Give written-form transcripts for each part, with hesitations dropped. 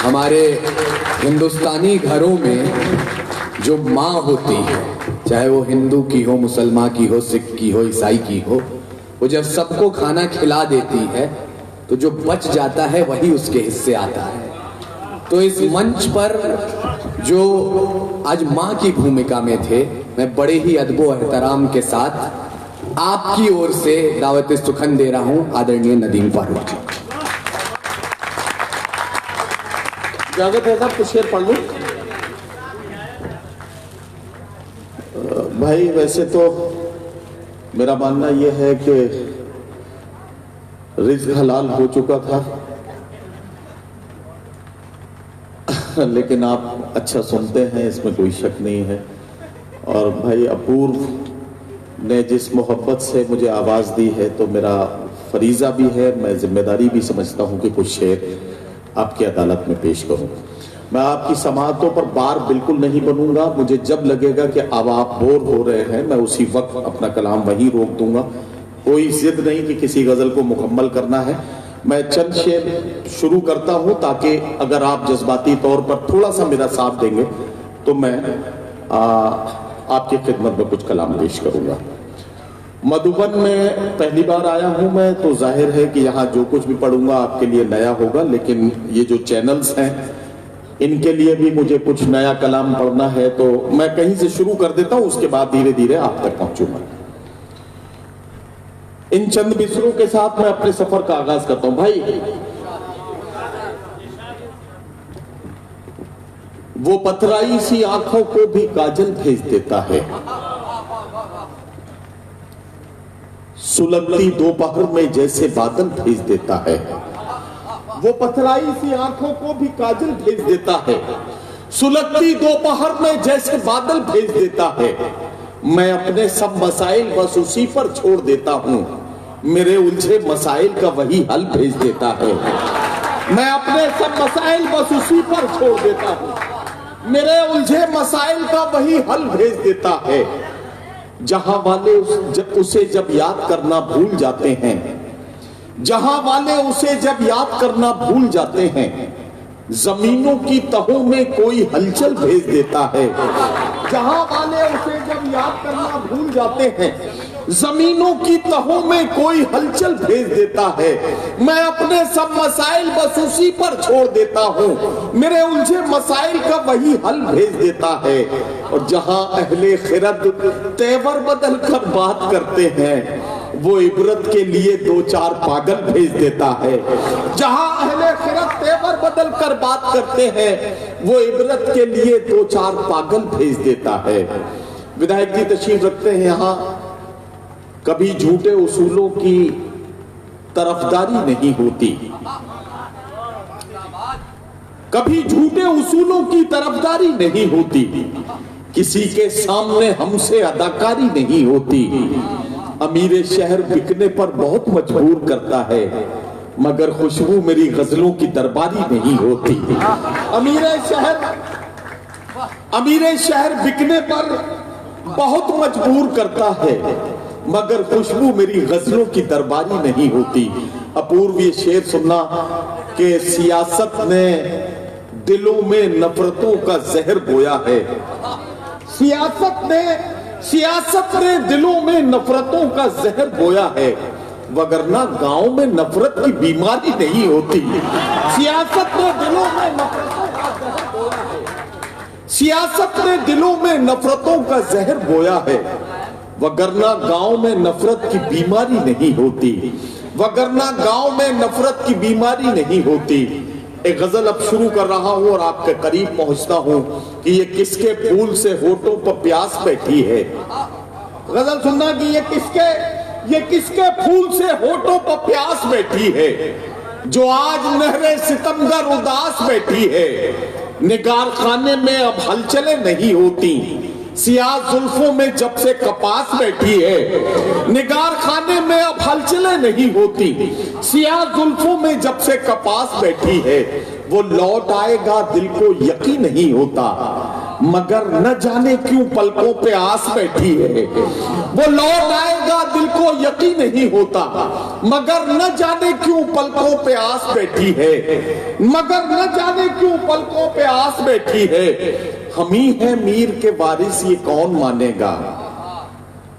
हमारे हिंदुस्तानी घरों में जो माँ होती है, चाहे वो हिंदू की हो, मुसलमान की हो, सिख की हो, ईसाई की हो, वो जब सबको खाना खिला देती है तो जो बच जाता है वही उसके हिस्से आता है। तो इस मंच पर जो आज माँ की भूमिका में थे, मैं बड़े ही अदब एहतराम के साथ आपकी ओर से दावत सुखन दे रहा हूं आदरणीय नदीम फारूक जी। इजाजत है साहब, कुछ शेर पढ़ लूं? भाई वैसे तो मेरा मानना यह है कि रिज़्क़ हलाल हो चुका था, लेकिन आप अच्छा सुनते हैं, इसमें कोई शक नहीं है। और भाई अपूर्व ने जिस मोहब्बत से मुझे आवाज़ दी है तो मेरा फरीज़ा भी है, मैं जिम्मेदारी भी समझता हूं कि कुछ शेर आपकी अदालत में पेश करूं। मैं आपकी समाअतों पर बार बिल्कुल नहीं बनूंगा। मुझे जब लगेगा कि अब आप बोर हो रहे हैं, मैं उसी वक्त अपना कलाम वहीं रोक दूंगा। कोई जिद नहीं कि किसी गज़ल को मुकम्मल करना है। मैं चंद शेर शुरू करता हूं ताकि अगर आप जज्बाती तौर पर थोड़ा सा मेरा साथ देंगे तो मैं आपकी खिदमत में कुछ कलाम पेश करूंगा। मधुबन में पहली बार आया हूं मैं, तो जाहिर है कि यहाँ जो कुछ भी पढ़ूंगा आपके लिए नया होगा, लेकिन ये जो चैनल्स हैं इनके लिए भी मुझे कुछ नया कलाम पढ़ना है, तो मैं कहीं से शुरू कर देता हूं, उसके बाद धीरे धीरे आप तक पहुंचूंगा। इन चंद मिसरों के साथ मैं अपने सफर का आगाज करता हूं। भाई वो पथराई सी आंखों को भी काजल भेज देता है, सुलगती दोपहर में जैसे बादल भेज देता है। वो पथराई सी आंखों को भी काजल भेज देता है, सुलगती दोपहर में जैसे बादल भेज देता है। मैं अपने सब मसाइल बस उसी पर छोड़ देता हूं, मेरे उलझे मसाइल का वही हल भेज देता है। मैं अपने सब मसाइल बस उसी पर छोड़ देता हूं, मेरे उलझे मसाइल का वही हल भेज देता है। जहां वाले उसे जब याद करना भूल जाते हैं, जहां वाले उसे जब याद करना भूल जाते हैं, जमीनों की तहों में कोई हलचल भेज देता है। जहां वाले उसे जब याद करना भूल जाते हैं, जमीनों की तहों में कोई हलचल भेज देता है। मैं अपने सब मसाइल बस उसी पर छोड़ देता हूं, मेरे उलझे मसाइल का वही हल भेज देता है। और जहां अहले खिरद तेवर बदल कर बात करते हैं, वो इबरत के लिए दो चार पागल भेज देता है। जहां अहले खिरद तेवर बदल कर बात करते हैं, वो इबरत के लिए दो चार पागल भेज देता है। विधायक जी तशरीफ रखते हैं यहाँ। कभी झूठे उसूलों की तरफदारी नहीं होती, कभी झूठे उसूलों की तरफदारी नहीं होती, किसी के सामने हमसे अदाकारी नहीं होती। अमीर शहर बिकने पर बहुत मजबूर करता है, मगर खुशबू मेरी गजलों की दरबारी नहीं होती। अमीर शहर बिकने पर बहुत मजबूर करता है, मगर खुशबू मेरी गजलों की दरबारी नहीं होती। अपूर्व ये शेर सुनना कि सियासत ने दिलों में नफरतों का जहर बोया है, सियासत ने दिलों में नफरतों का जहर बोया है, वगरना गांव में नफरत की बीमारी नहीं होती। सियासत ने दिलों में नफरतों का जहर बोया है, सियासत ने दिलों में नफरतों का जहर बोया है, वगरना गांव में नफरत की बीमारी नहीं होती, वगरना गांव में नफरत की बीमारी नहीं होती। एक गजल अब शुरू कर रहा हूं और आपके करीब पहुंचता हूं कि ये किसके फूल से होठों पर प्यास बैठी है। गजल सुनना कि ये किसके फूल से होठों पर प्यास बैठी है, जो आज नहरे सितमगर उदास बैठी है। निगार खाने में अब हलचलें नहीं होती, सियाह जुल्फों में जब से कपास बैठी है। निगार खाने में अब हलचलें नहीं होती, सियाह जुल्फों में जब से कपास बैठी है। वो लौट आएगा दिल को यकीन नहीं होता, मगर न जाने क्यों पलकों पे आस बैठी है। वो लौट आएगा दिल को यकीन नहीं होता, मगर न जाने क्यों पलकों पे आस बैठी है, मगर न जाने क्यों पलकों पे आस बैठी है। हम ही है मीर के वारिस ये कौन मानेगा,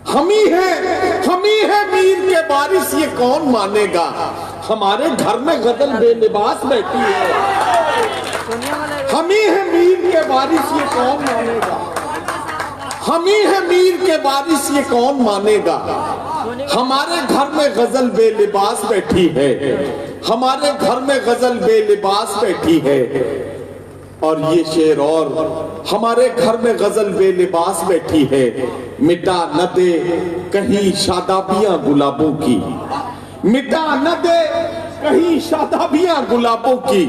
हम ही है मीर के वारिस ये कौन मानेगा। हमारे घर में गजल बेलिबास बैठी है, हम ही है मीर के वारिस ये कौन मानेगा, हम ही है मीर के वारिस ये कौन मानेगा। हमारे घर में गजल बेलिबास बैठी है, हमारे घर में गजल बेलिबास बैठी है। और ये शेर और हमारे घर में गजल बेलिबास बैठी है। मिटा न दे कहीं शादाबियां गुलाबों की, मिटा न दे कहीं शादाबियां गुलाबों की,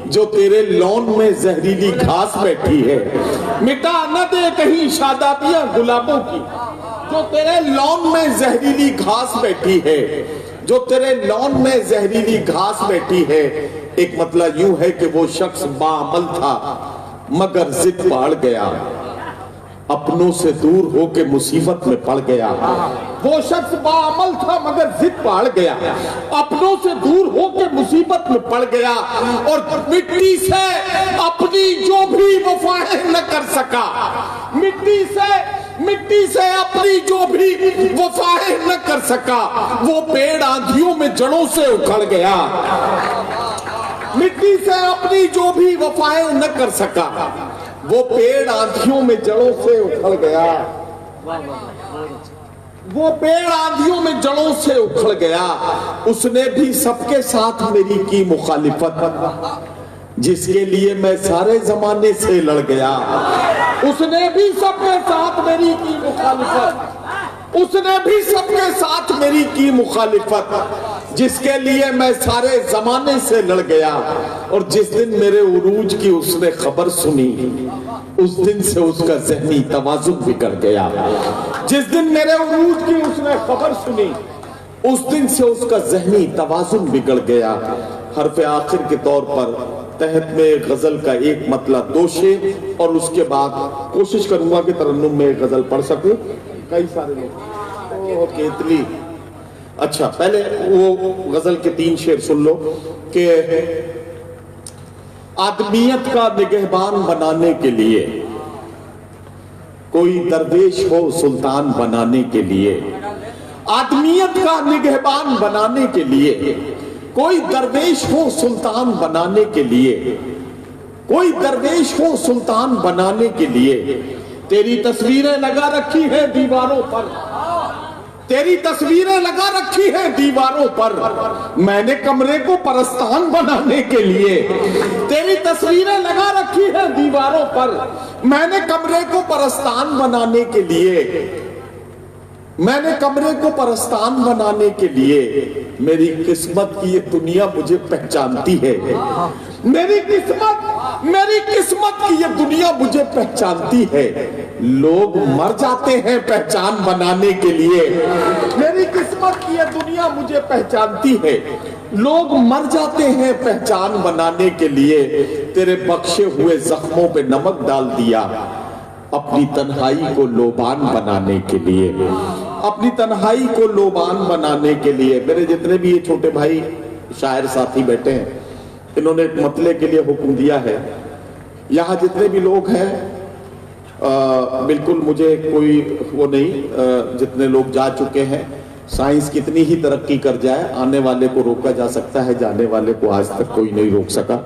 जो तेरे लॉन में जहरीली घास बैठी है। मिटा न दे कहीं शादाबियां गुलाबों की, जो तेरे लॉन में जहरीली घास बैठी है, जो तेरे लॉन में जहरीली घास बैठी है। एक मतलब यूं है कि वो शख्स बाअमल था मगर जिद पाड़ गया, अपनों से दूर होके मुसीबत में पड़ गया। वो शख्स बाअमल था मगर जिद पाड़ गया, अपनों से दूर होके मुसीबत में पड़ गया। और मिट्टी से अपनी जो भी वफाएं न कर सका, मिट्टी से अपनी जो भी वफाएं न कर सका, वो पेड़ आंधियों में जड़ों से उखड़ गया। मिट्टी से अपनी जो भी वफाएं न कर सका, वो पेड़ आंधियों में जड़ों से उखड़ गया, वो पेड़ आंधियों में जड़ों से उखड़ गया। उसने भी सबके साथ मेरी की मुखालिफत, जिसके लिए मैं सारे जमाने से लड़ गया। उसने भी सबके साथ मेरी की मुखालिफत, उसने भी सबके साथ मेरी की मुखालिफत, जिसके लिए मैं सारे जमाने से लड़ गया। और जिस दिन मेरे उरूज की उसने खबर सुनी, उस दिन से उसका ज़हनी तवाज़ुन बिगड़ गया। जिस दिन मेरे उरूज की उसने खबर सुनी, उस दिन से उसका ज़हनी तवाज़ुन बिगड़ गया। हरफ आखिर के तौर पर तहत में गजल का एक मतलब दो शेर, और उसके बाद कोशिश करूंगा कि तरन्नुम में गजल पढ़ सकूं। कई सारे लोग केतली, अच्छा पहले वो गजल के 3 शेर सुन लो कि आदमियत का निगहबान बनाने के लिए कोई दरवेश हो सुल्तान बनाने के लिए, आदमियत का निगहबान बनाने के लिए कोई दरवेश हो सुल्तान बनाने के लिए, कोई दरवेश हो सुल्तान बनाने के लिए। तेरी तस्वीरें लगा रखी हैं दीवारों पर, तेरी तस्वीरें लगा रखी हैं दीवारों पर, मैंने कमरे को परस्तान बनाने के लिए। तेरी तस्वीरें लगा रखी हैं दीवारों पर, मैंने कमरे को परस्तान बनाने के लिए, मैंने कमरे को परस्तान बनाने के लिए। मेरी किस्मत की ये दुनिया मुझे पहचानती है, मेरी किस्मत की ये दुनिया मुझे पहचानती है। लोग मर जाते हैं पहचान बनाने के लिए, मेरी किस्मत की ये दुनिया मुझे पहचानती है। लोग मर जाते हैं पहचान बनाने के लिए। तेरे बख्शे हुए जख्मों पे नमक डाल दिया, अपनी तन्हाई को लोबान बनाने के लिए, अपनी तन्हाई को लोबान बनाने के लिए। मेरे जितने भी ये छोटे भाई शायर साथी बैठे हैं, इन्होंने एक मतले के लिए हुक्म दिया है। यहाँ जितने भी लोग हैं, बिल्कुल मुझे कोई वो नहीं, जितने लोग जा चुके हैं, साइंस कितनी ही तरक्की कर जाए, आने वाले को रोका जा सकता है, जाने वाले को आज तक कोई नहीं रोक सका।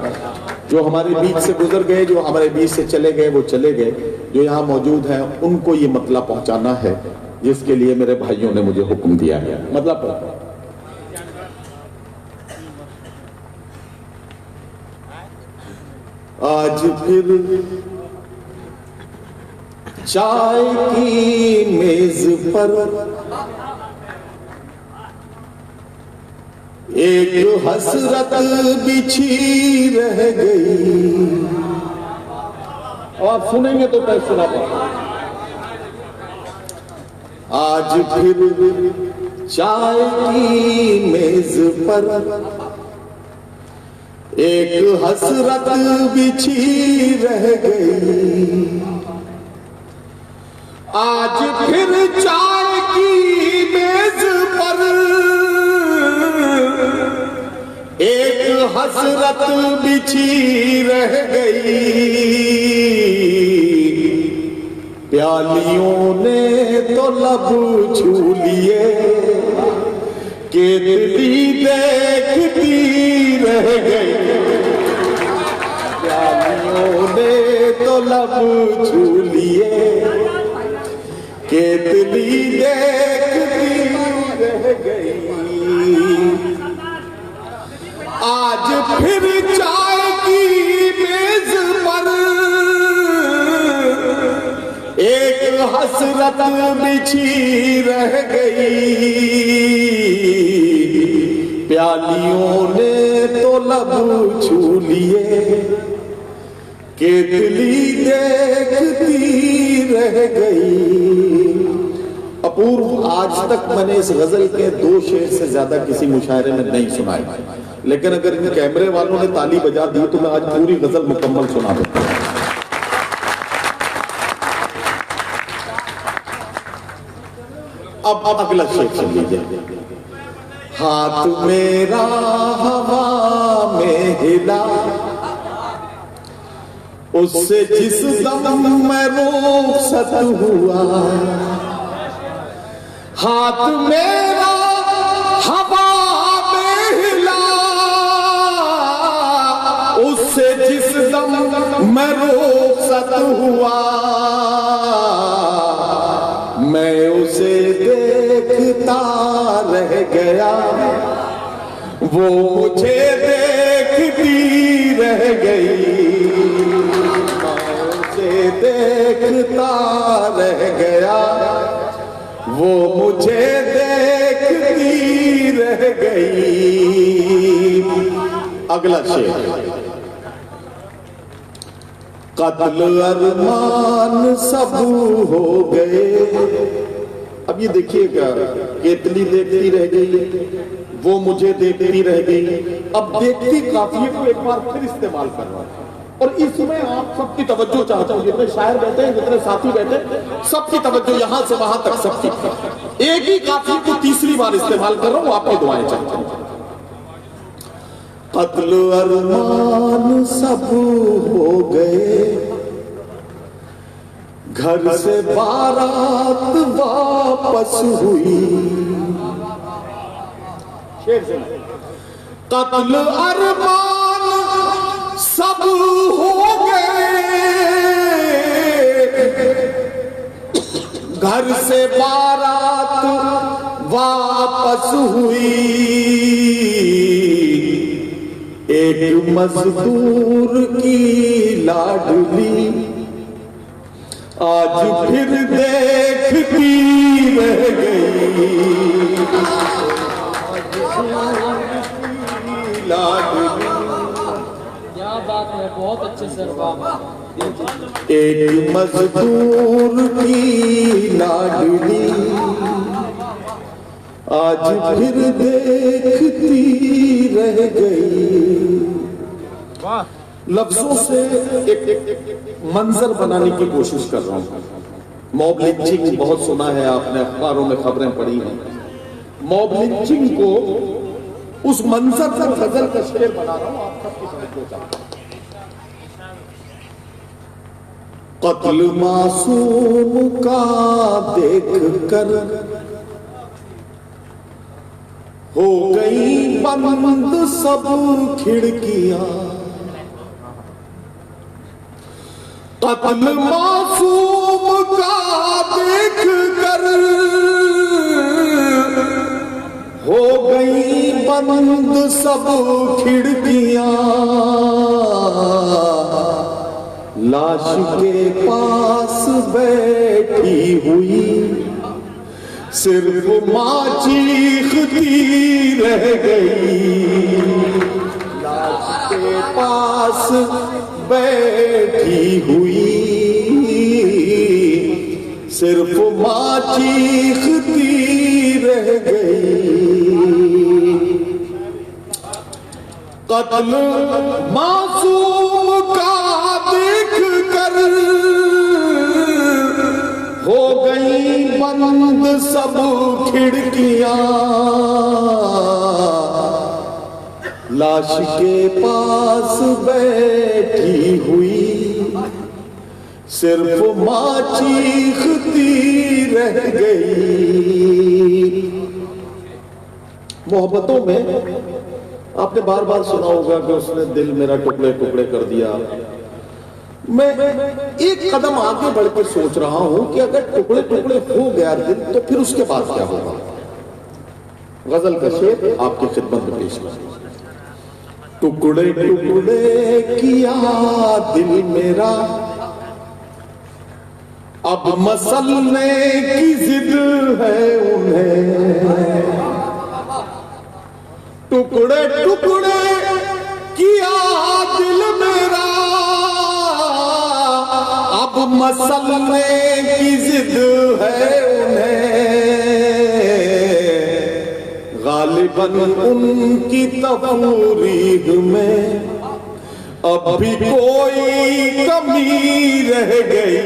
जो हमारे बीच से गुजर गए, जो हमारे बीच से चले गए, वो चले गए। जो यहाँ मौजूद हैं उनको ये मतला पहुंचाना है, जिसके लिए मेरे भाइयों ने मुझे हुक्म दिया है। मतलब आज फिर चाय की मेज पर एक हसरत बिछी रह गई। और सुनेंगे तो मैं सुना पाऊंगा। आज फिर चाय की मेज पर एक हसरत बिछी रह गई। आज फिर चाय की मेज पर एक हसरत बिछी रह गई। प्यालियों ने तो लब छू लिए, केतली देखती रह गई। प्यालियों ने तो लब छू लिए, केतली देखती रह गई। आज फिर चाय की मेज पर एक हसरत बिछी रह गई। प्यालियों ने तो लब छू लिए, केतली देखती रह गई। अपूर्व, आज तक मैंने इस गजल के 2 शेर से ज्यादा किसी मुशायरे में नहीं सुनाए, लेकिन अगर इन कैमरे वालों ने ताली बजा दी तो मैं आज पूरी गजल मुकम्मल सुना दूंगा। अब अगला शेर सुन लीजिए। हाथ मेरा हवा में हिला, उससे जिस दम मैं रुखसत हुआ। हाथ मेरा हवा में हिला, उससे जिस दम मैं रुखसत हुआ। मैं उसे देखता रह गया, वो मुझे देखती रह गई। मैं उसे देखता रह गया, वो मुझे देखती रह गई। अगला शेर। कत्ल अरमान सब हो गए। अब ये देखिएगा, केतली देखती रह गई, वो मुझे देखती रह गई। अब देखती काफिये को एक बार फिर इस्तेमाल कर रहा है, और इसमें आप सबकी तवज्जो चाहता हूं। जितने शायर बैठे हैं, जितने साथी बैठे, सबकी तवज्जो यहां से वहां तक सबकी। एक ही काफिये को तीसरी बार इस्तेमाल कर रहा हूं, आपकी दुआएं चाहता हूं। कत्ल अरमान सब हो गए, घर से बारात वापस हुई। कत्ल अरमान सब हो गए, घर से बारात वापस हुई। एक मजदूर की लाडली आज फिर देखती रह गई। लाडली, क्या बात है, बहुत अच्छे से एक मजदूर की लाडली आज फिर देखती रह गई। लफ्जों से एक मंजर बनाने की कोशिश कर रहा हूं। मॉब लिंचिंग बहुत सुना है आपने, अखबारों में खबरें पढ़ी हैं। मॉब लिंचिंग को उस मंजर पर गजल का शेर बना रहा हूं, आप सबकी समझ चाहता हूं। कत्ल मासूम का देख कर हो गई बंद सब खिड़कियां। कत्ल मासूम का देख कर हो गई बंद सब खिड़कियां। लाश के पास बैठी हुई सिर्फ मां चीखती रह गई। लाश के पास बैठी हुई सिर्फ मां चीखती रह गई। कत्ल मासूम का देख कर हो गई लाश के पास बैठी हुई सिर्फ माँ चीखती रह गई। मोहब्बतों में आपने बार बार सुना होगा कि उसने दिल मेरा टुकड़े टुकड़े कर दिया। मैं एक कदम आगे बढ़कर सोच रहा हूं कि अगर टुकड़े टुकड़े हो गया दिल तो फिर उसके बाद क्या होगा। गजल का शेर आपकी खिदमत में पेश कर। टुकड़े टुकड़े किया दिल मेरा अब मसलने की जिद है उन्हें। टुकड़े टुकड़े किया दिल मेरा अब मसलने की जिद है उन्हें। गालिबन उनकी तफरीद में अब भी कोई कमी रह गई।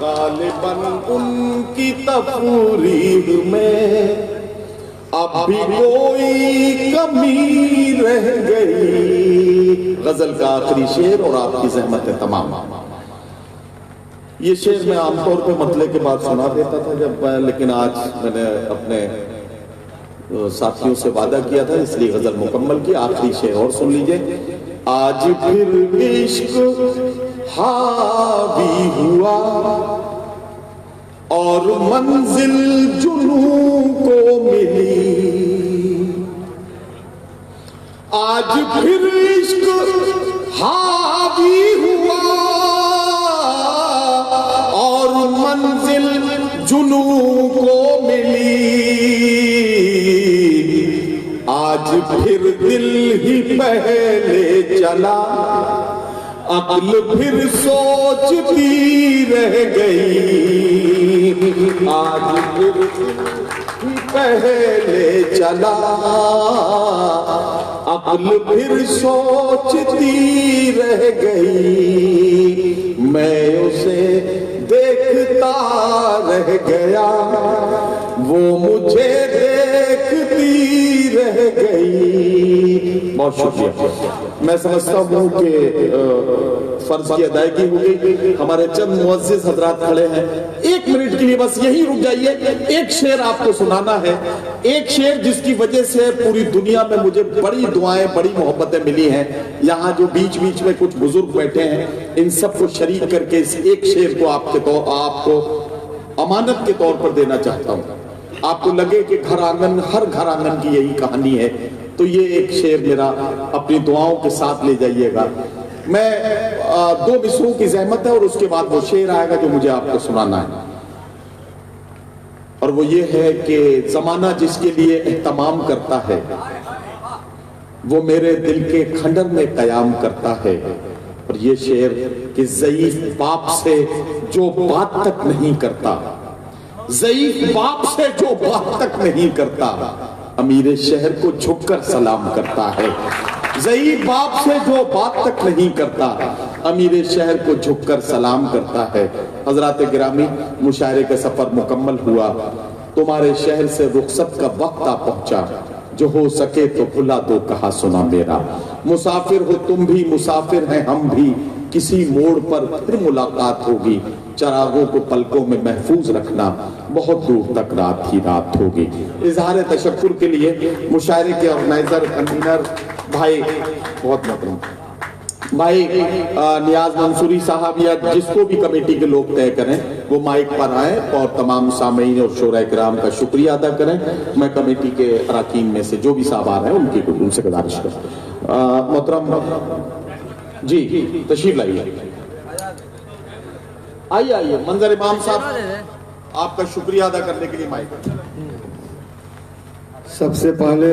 गालिबन उनकी तफरीद में अब भी कोई कमी रह गई। गजल का आखिरी शेर और आपकी ज़हमत है तमाम। ये शेर मैं आमतौर पे मतले के बाद सुना देता था जब, लेकिन आज मैंने अपने साथियों से वादा किया था इसलिए गजल मुकम्मल की। आखिरी शेर और सुन लीजिए। आज फिर इश्क हावी हुआ और मंजिल जुनू को मिली। आज फिर इश्क हावी हुआ और मंजिल जुनू को मिली। आज फिर दिल ही पहले चला अक्ल फिर सोचती रह गई। आज फिर ही पहले चला अक्ल फिर सोचती रह गई। मैं उसे देखता रह गया वो मुझे देखती रह गई। बहुत शुक्रिया। मैं समझता हूं कि फर्ज की अदायगी हो गई। हमारे चंद मुअज्जिज हजरात खड़े हैं, 1 मिनट के लिए बस यही रुक जाइए। एक शेर आपको सुनाना है, एक शेर जिसकी वजह से पूरी दुनिया में मुझे बड़ी दुआएं बड़ी मोहब्बतें मिली हैं। यहाँ जो बीच बीच में कुछ बुजुर्ग बैठे हैं इन सबको शरीक करके इस एक शेर को आपको अमानत के तौर पर देना चाहता हूँ। आपको लगे कि घर आंगन, हर घर आंगन की यही कहानी है, तो ये एक शेर मेरा अपनी दुआओं के साथ ले जाइएगा। मैं 2 मिसरों की ज़हमत है और उसके बाद वो शेर आएगा जो मुझे आपको सुनाना है। और वो ये है कि जमाना जिसके लिए एहतमाम करता है वो मेरे दिल के खंडर में कयाम करता है। और ये शेर कि ज़ईफ बाप से जो बात तक नहीं करता, ज़ईफ बाप से जो बात तक नहीं करता, अमीर शहर को झुककर सलाम करता है। ज़ईफ बाप से जो बात तक नहीं करता, अमीर शहर को झुककर सलाम करता है। हजरात गिरामी, मुशायरे का सफर मुकम्मल हुआ। तुम्हारे शहर से रुखसत का वक्त आ पहुंचा, जो हो सके तो भुला दो कहा सुना मेरा। मुसाफिर हो तुम भी, मुसाफिर हैं हम भी, किसी मोड़ पर फिर मुलाकात होगी। चरागों को पलकों में महफूज रखना, बहुत दूर तक रात ही रात होगी। इजहार तशक्कुर के लिए मुशायरे के ऑर्गेनाइजर कन्वीनर भाई, बहुत मोहतरम भाई नियाज मंसूरी साहब या जिसको भी कमेटी के लोग तय करें वो माइक पर आए और तमाम सामीन और शोरा किराम का शुक्रिया अदा करें। मैं कमेटी के अरकान में से जो भी साहब आ रहे हैं उनसे गुजारिश करूं। मोहतरम जी तशरीफ लाइए, आइए मंजर इमाम साहब, आपका शुक्रिया अदा करने के लिए माइक। सबसे पहले